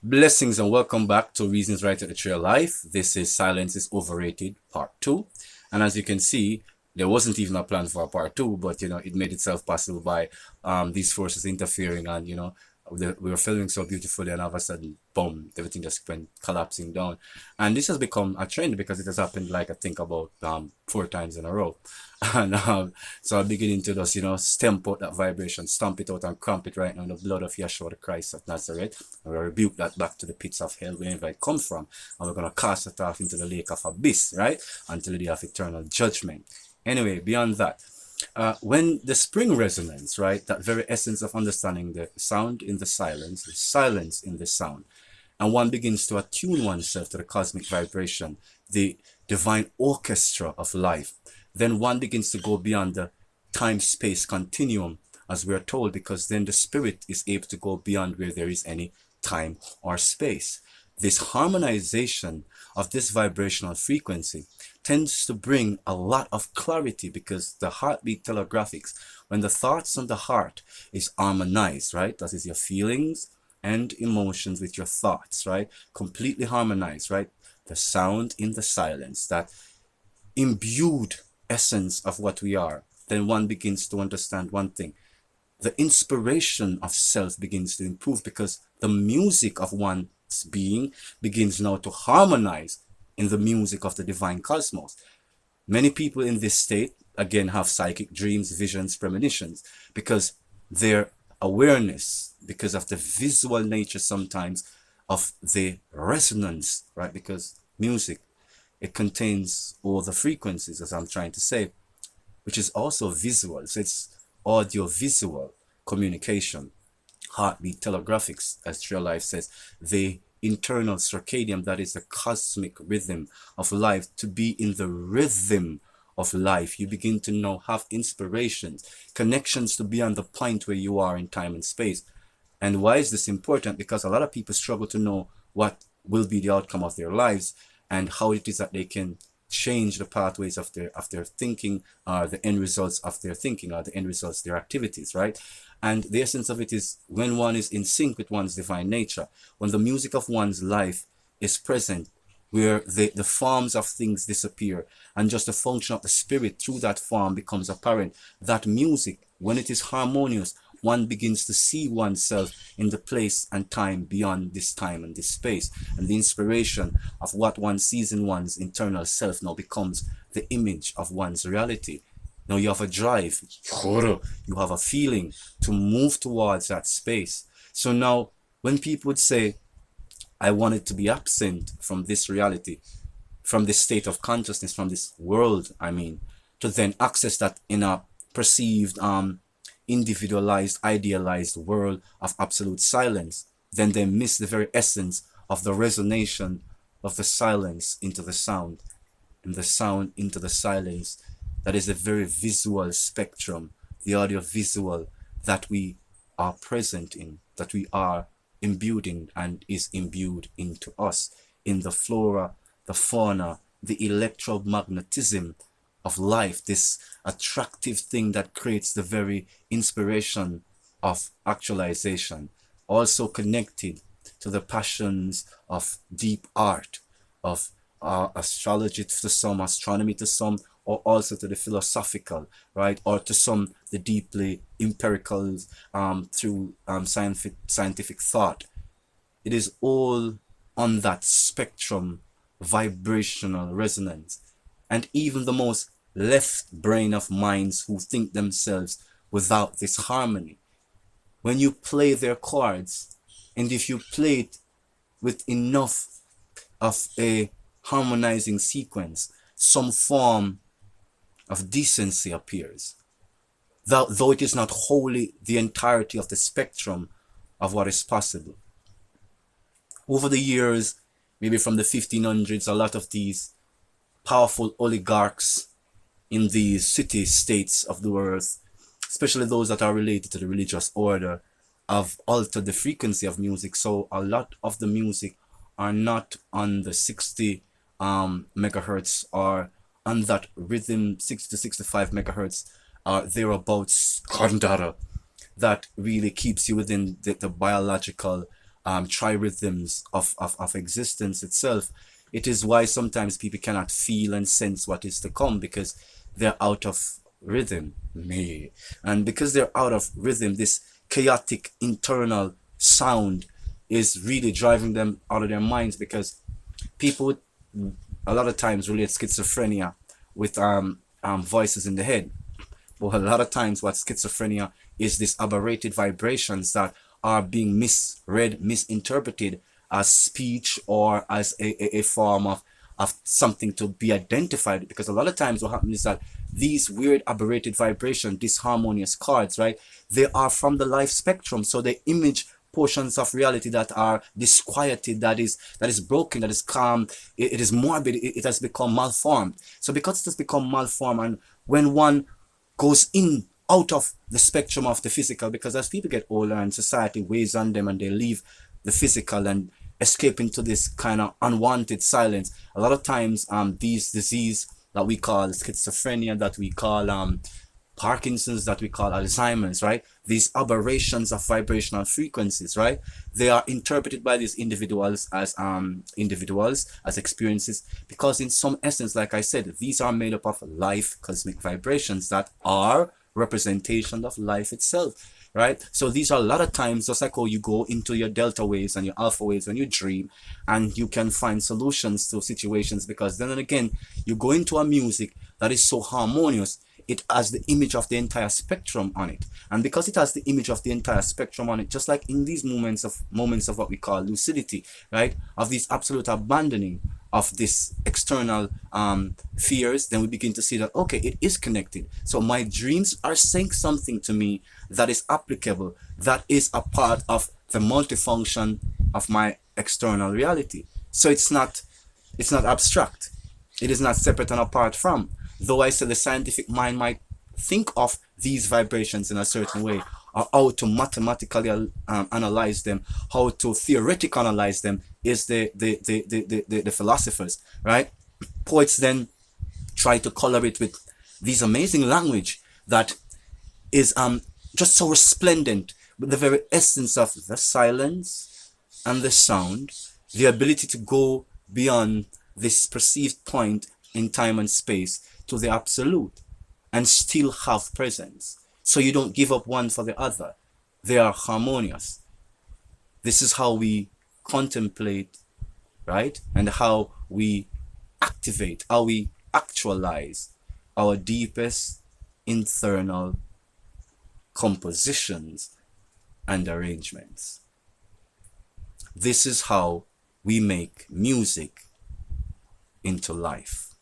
Blessings and welcome back to Reasons Right at the Tree of Life. This is Silence is Overrated Part 2. And as you can see, there wasn't even a plan for a Part 2, but it made itself possible by these forces interfering and we were filming so beautifully and all of a sudden, boom, everything just went collapsing down. And this has become a trend because it has happened like I think about 4 times in a row. And so I'm beginning to just, stamp out that vibration, stamp it out and cramp it right now in the blood of Yeshua the Christ of Nazareth. And we rebuke that back to the pits of hell, wherever it comes from. And we're going to cast it off into the lake of abyss, right? Until the day of eternal judgment. Anyway, beyond that, when the spring resonance, right, that very essence of understanding the sound in the silence in the sound, and one begins to attune oneself to the cosmic vibration, the divine orchestra of life, then one begins to go beyond the time-space continuum, as we are told, because then the spirit is able to go beyond where there is any time or space. This harmonization of this vibrational frequency tends to bring a lot of clarity because the heartbeat telegraphics, when the thoughts on the heart is harmonized, right? That is your feelings and emotions with your thoughts, right? Completely harmonized, right? The sound in the silence, that imbued essence of what we are, then one begins to understand one thing. The inspiration of self begins to improve because the music of one's being begins now to harmonize in the music of the divine cosmos. Many people in this state, again, have psychic dreams, visions, premonitions, because their awareness, because of the visual nature sometimes of the resonance, right? Because music, it contains all the frequencies, as I'm trying to say, which is also visual. So it's audio-visual communication, heartbeat telegraphics, as Tree of Life says, the internal circadian, that is the cosmic rhythm of life. To be in the rhythm of life, you begin to now have inspirations, connections to be on the point where you are in time and space. And why is this important? Because a lot of people struggle to know what will be the outcome of their lives and how it is that they can change the pathways of their thinking, the end results of their thinking, or the end results of their activities, right? And the essence of it is when one is in sync with one's divine nature, when the music of one's life is present, where the forms of things disappear and just the function of the spirit through that form becomes apparent. That music, when it is harmonious, one begins to see oneself in the place and time beyond this time and this space. And the inspiration of what one sees in one's internal self now becomes the image of one's reality. Now you have a drive, you have a feeling to move towards that space. So now when people would say, I wanted to be absent from this reality, from this state of consciousness, from this world, to then access that in a perceived, individualized, idealized world of absolute silence, then they miss the very essence of the resonation of the silence into the sound, and the sound into the silence. That is a very visual spectrum, the audio visual that we are present in, that we are imbued in and is imbued into us, in the flora, the fauna, the electromagnetism of life, this attractive thing that creates the very inspiration of actualization, also connected to the passions of deep art, of astrology to some, astronomy to some, or also to the philosophical, right? Or to some, the deeply empirical through scientific thought. It is all on that spectrum, vibrational resonance. And even the most left brain of minds who think themselves without this harmony, when you play their chords, and if you play it with enough of a harmonizing sequence, some form of decency appears, though it is not wholly the entirety of the spectrum of what is possible. Over the years, maybe from the 1500s, a lot of these powerful oligarchs in these city-states of the earth, especially those that are related to the religious order, have altered the frequency of music. So a lot of the music are not on the 60 megahertz or on that rhythm 60 to 65 megahertz thereabouts, that really keeps you within the biological trirhythms of existence itself. It is why sometimes people cannot feel and sense what is to come, because they're out of rhythm. Me. And because they're out of rhythm, this chaotic internal sound is really driving them out of their minds, because people a lot of times relate schizophrenia with voices in the head. But a lot of times what schizophrenia is, this aberrated vibrations that are being misread, misinterpreted as speech, or as a form of something to be identified. Because a lot of times what happens is that these weird aberrated vibration, disharmonious chords, right, they are from the life spectrum. So they image portions of reality that are disquieted, that is broken, that is calm. It is morbid. It has become malformed. So because it has become malformed, and when one goes in out of the spectrum of the physical, because as people get older and society weighs on them and they leave the physical and escape into this kind of unwanted silence, a lot of times these disease that we call schizophrenia, that we call Parkinson's, that we call Alzheimer's, right? These aberrations of vibrational frequencies, right? They are interpreted by these individuals as experiences, because in some essence, like I said, these are made up of life cosmic vibrations that are representation of life itself, right? So these are a lot of times just like how you go into your delta waves and your alpha waves when you dream, and you can find solutions to situations, because then and again you go into a music that is so harmonious. It has the image of the entire spectrum on it, and because it has the image of the entire spectrum on it, just like in these moments of what we call lucidity, right, of this absolute abandoning of this external fears, then we begin to see that, okay, it is connected. So my dreams are saying something to me that is applicable, that is a part of the multifunction of my external reality. So it's not abstract. It is not separate and apart from. Though I said the scientific mind might think of these vibrations in a certain way, or how to mathematically analyze them, how to theoretically analyze them, is the philosophers, right? Poets then try to color it with this amazing language that is just so resplendent with the very essence of the silence and the sound, the ability to go beyond this perceived point in time and space to the absolute and still have presence. So you don't give up one for the other. They are harmonious. This is how we contemplate, right? And how we activate, how we actualize our deepest internal compositions and arrangements. This is how we make music into life.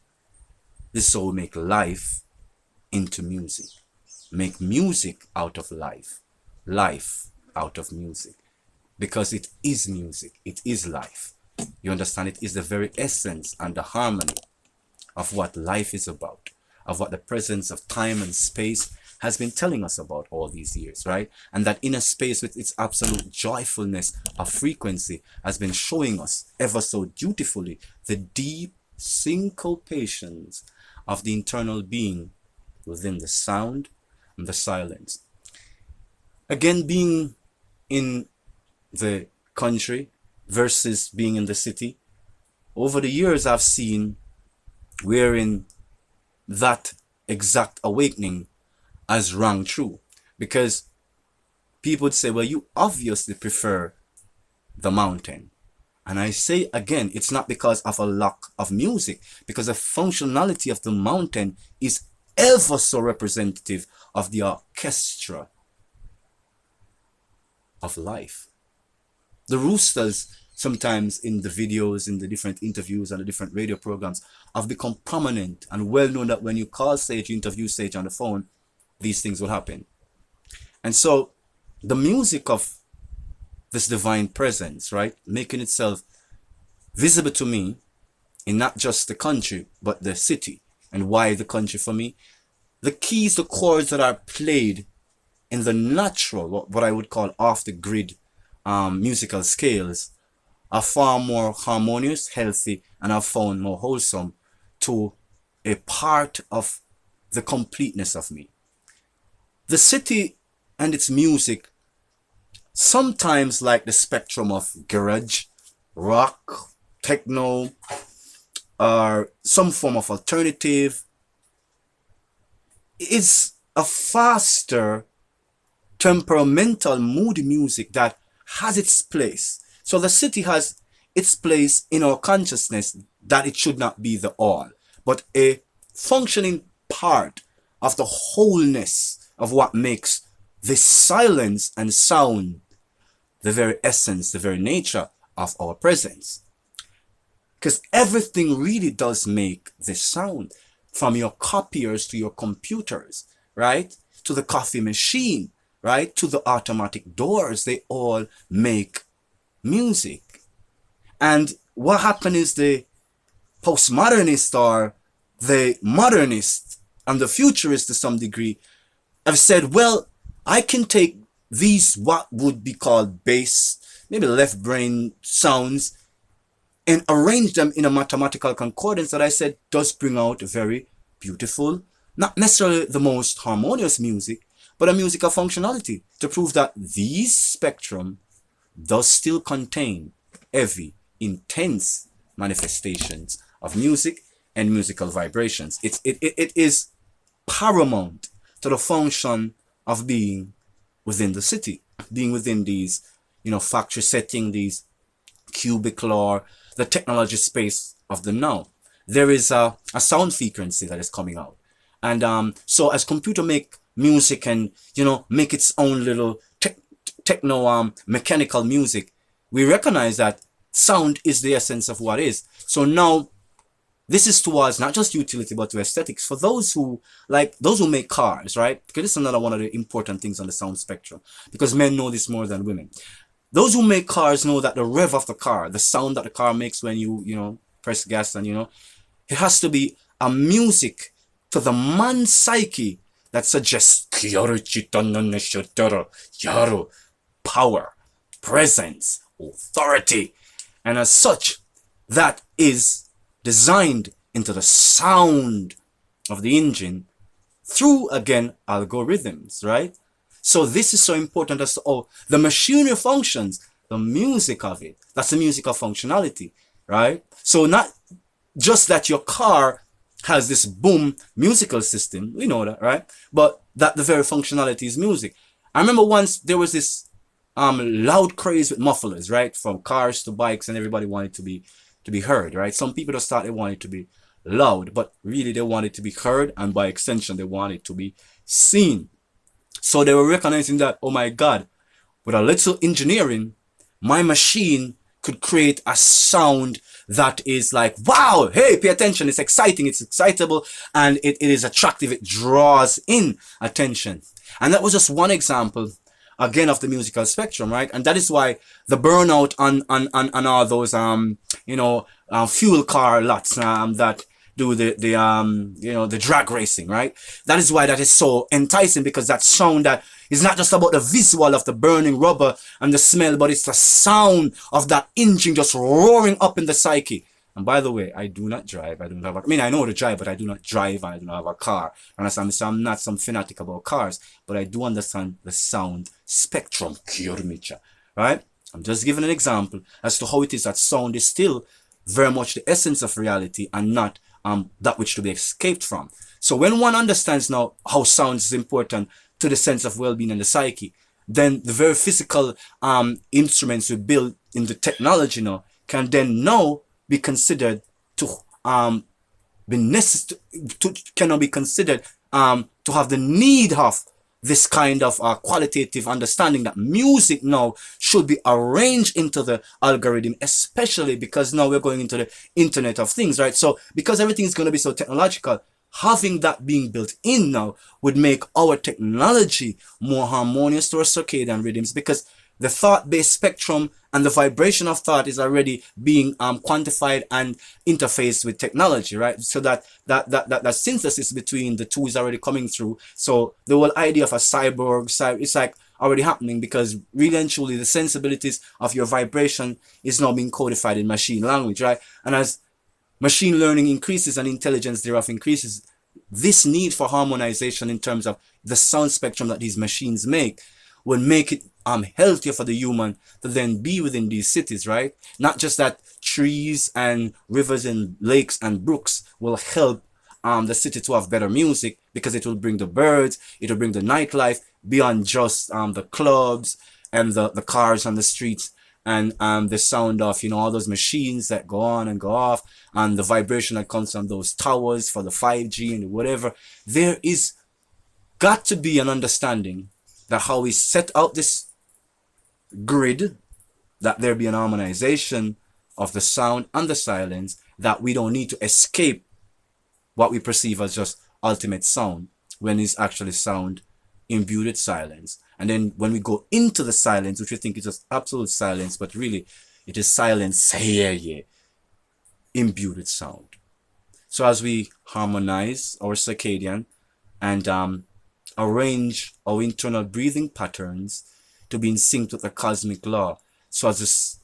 This is how we make life into music. Make music out of life. Life out of music. Because it is music. It is life. You understand? It is the very essence and the harmony of what life is about. Of what the presence of time and space has been telling us about all these years, right? And that inner space with its absolute joyfulness of frequency has been showing us ever so dutifully the deep syncopations of the internal being within the sound and the silence. Again, being in the country versus being in the city, over the years I've seen wherein that exact awakening has rung true. Because people would say, well, you obviously prefer the mountain. And I say again, it's not because of a lack of music, because the functionality of the mountain is ever so representative of the orchestra of life. The roosters, sometimes in the videos, in the different interviews and the different radio programs, have become prominent and well known that when you call Sage, you interview Sage on the phone, these things will happen. And so the music of this divine presence, right, making itself visible to me in not just the country, but the city. And why the country for me? The keys, the chords that are played in the natural, what I would call off the grid musical scales, are far more harmonious, healthy, and are found more wholesome to a part of the completeness of me. The city and its music sometimes like the spectrum of garage, rock, techno, or some form of alternative, is a faster, temperamental, moody music that has its place. So the city has its place in our consciousness, that it should not be the all, but a functioning part of the wholeness of what makes this silence and sound the very essence, the very nature of our presence. Because everything really does make this sound, from your copiers to your computers, right? To the coffee machine, right? To the automatic doors, they all make music. And what happened is the postmodernist or the modernist and the futurist to some degree have said, well, I can take these what would be called bass, maybe left brain sounds, and arrange them in a mathematical concordance that I said does bring out a very beautiful, not necessarily the most harmonious music, but a music of functionality, to prove that these spectrum does still contain heavy, intense manifestations of music and musical vibrations. It is paramount to the function of being within the city, being within these, factory setting, these cubicle or the technology space of the now. There is a sound frequency that is coming out. And so as computer make music and, make its own little techno mechanical music, we recognize that sound is the essence of what is. So now this is towards not just utility, but to aesthetics. For those who make cars, right? Because this is another one of the important things on the sound spectrum, because men know this more than women. Those who make cars know that the rev of the car, the sound that the car makes when you press gas, and it has to be a music to the man's psyche that suggests power, presence, authority. And as such, that is designed into the sound of the engine through, again, algorithms, right? So this is so important as to the machinery functions, the music of it. That's the music of functionality, right? So not just that your car has this boom musical system, we know that, right? But that the very functionality is music. I remember once there was this loud craze with mufflers, right? From cars to bikes, and everybody wanted to be heard, right? Some people just thought they wanted to be loud, but really they wanted to be heard, and by extension they wanted to be seen. So they were recognizing that, oh my God, with a little engineering, my machine could create a sound that is like, wow, hey, pay attention, it's exciting, it's excitable, and it is attractive, it draws in attention. And that was just one example, again, of the musical spectrum, right? And that is why the burnout on all those fuel car lots that do the drag racing, right? That is why that is so enticing, because that sound that is not just about the visual of the burning rubber and the smell, but it's the sound of that engine just roaring up in the psyche. And by the way, I do not drive. I mean, I know how to drive, but I do not drive, and I do not have a car. Understand? So I'm not some fanatic about cars, but I do understand the sound spectrum, right? I'm just giving an example as to how it is that sound is still very much the essence of reality, and not that which to be escaped from. So when one understands now how sound is important to the sense of well-being and the psyche, then the very physical instruments we build in the technology now can then now be considered to be necessary, cannot be considered to have the need of this kind of qualitative understanding that music now should be arranged into the algorithm, especially because now we're going into the Internet of Things, right? So because everything is going to be so technological, having that being built in now would make our technology more harmonious to our circadian rhythms, because the thought-based spectrum and the vibration of thought is already being quantified and interfaced with technology, right? So that synthesis between the two is already coming through. So the whole idea of a cyborg, it's like already happening, because really and truly the sensibilities of your vibration is now being codified in machine language, right? And as machine learning increases and intelligence thereof increases, this need for harmonization in terms of the sound spectrum that these machines make will make it healthier for the human to then be within these cities, right? Not just that trees and rivers and lakes and brooks will help the city to have better music, because it will bring the birds, it will bring the nightlife beyond just the clubs and the cars on the streets, and the sound of, you know, all those machines that go on and go off, and the vibration that comes from those towers for the 5G and whatever. There is got to be an understanding that how we set out this grid, that there be an harmonization of the sound and the silence, that we don't need to escape what we perceive as just ultimate sound, when it's actually sound imbued with silence. And then when we go into the silence, which we think is just absolute silence, but really it is silence, yeah, imbued with sound. So as we harmonize our circadian and arrange our internal breathing patterns to be in sync with the cosmic law, so as this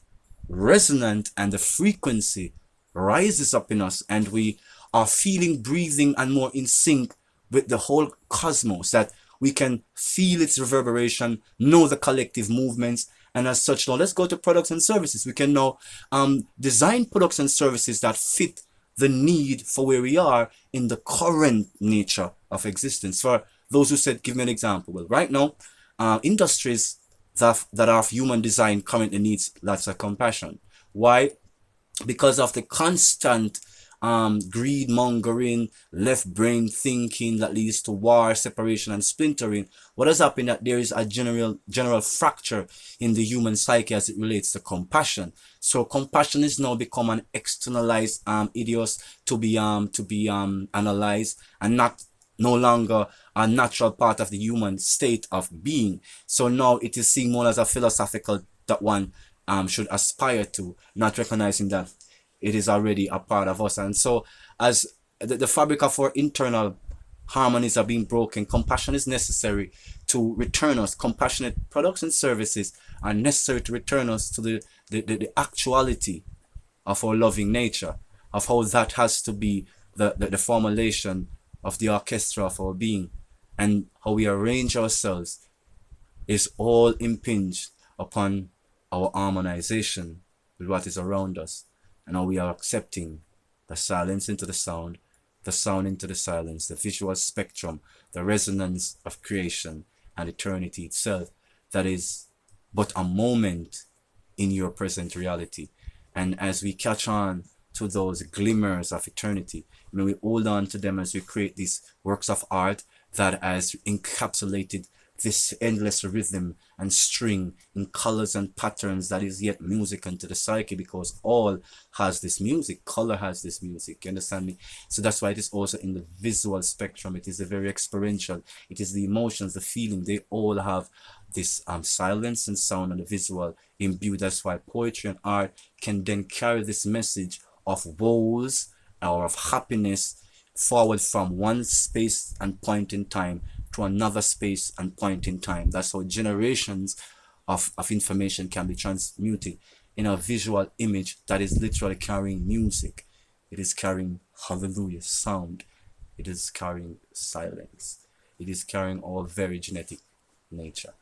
resonant and the frequency rises up in us, and we are feeling breathing and more in sync with the whole cosmos, that we can feel its reverberation, know the collective movements. And as such, now let's go to products and services. We can now design products and services that fit the need for where we are in the current nature of existence. For those who said, give me an example. Well, right now, industries that are of human design currently needs lots of compassion. Why? Because of the constant greed mongering, left brain thinking that leads to war, separation, and splintering. What has happened that there is a general fracture in the human psyche as it relates to compassion. So compassion is now become an externalized idios to be analyzed, and no longer a natural part of the human state of being. So now it is seen more as a philosophical that one should aspire to, not recognizing that it is already a part of us. And so as the fabric of our internal harmonies are being broken, compassion is necessary to return us. Compassionate products and services are necessary to return us to the actuality of our loving nature, of how that has to be the formulation of the orchestra of our being, and how we arrange ourselves is all impinged upon our harmonization with what is around us, and how we are accepting the silence into the sound into the silence, the visual spectrum, the resonance of creation and eternity itself, that is but a moment in your present reality. And as we catch on to those glimmers of eternity, when we hold on to them as we create these works of art that has encapsulated this endless rhythm and string in colors and patterns that is yet music unto the psyche, because all has this music, color has this music, you understand me? So that's why it is also in the visual spectrum. It is a very experiential, it is the emotions, the feeling, they all have this silence and sound and the visual imbued. That's why poetry and art can then carry this message of woes or of happiness forward from one space and point in time to another space and point in time. That's how generations of information can be transmuted in a visual image that is literally carrying music. It is carrying, hallelujah, sound. It is carrying silence. It is carrying our very genetic nature.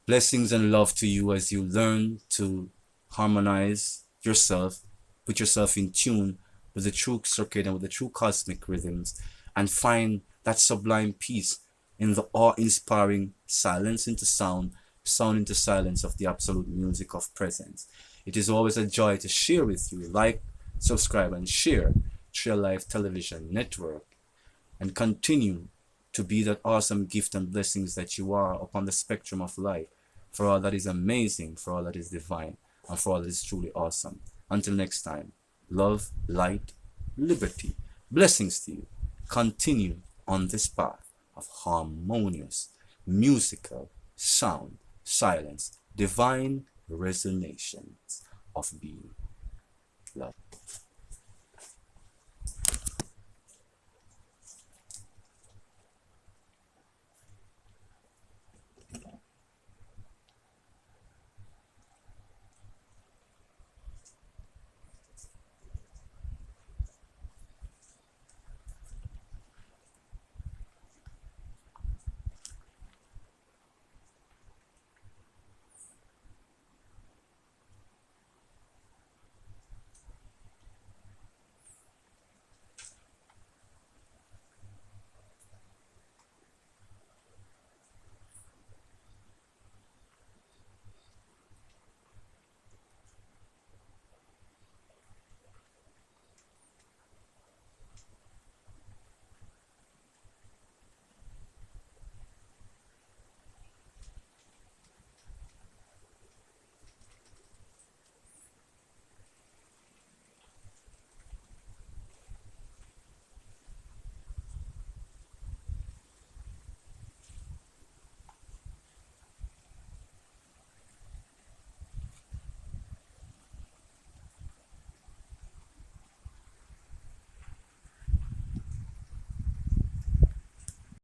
Blessings and love to you as you learn to harmonize yourself, put yourself in tune with the true circuit and with the true cosmic rhythms, and find that sublime peace in the awe-inspiring silence into sound, sound into silence of the absolute music of presence. It is always a joy to share with you. Like, subscribe, and share Trail Life Television Network, and continue to be that awesome gift and blessings that you are upon the spectrum of life, for all that is amazing, for all that is divine, and for all that is truly awesome. Until next time, love, light, liberty, blessings to you. Continue on this path of harmonious, musical sound, silence, divine resonations of being. Love.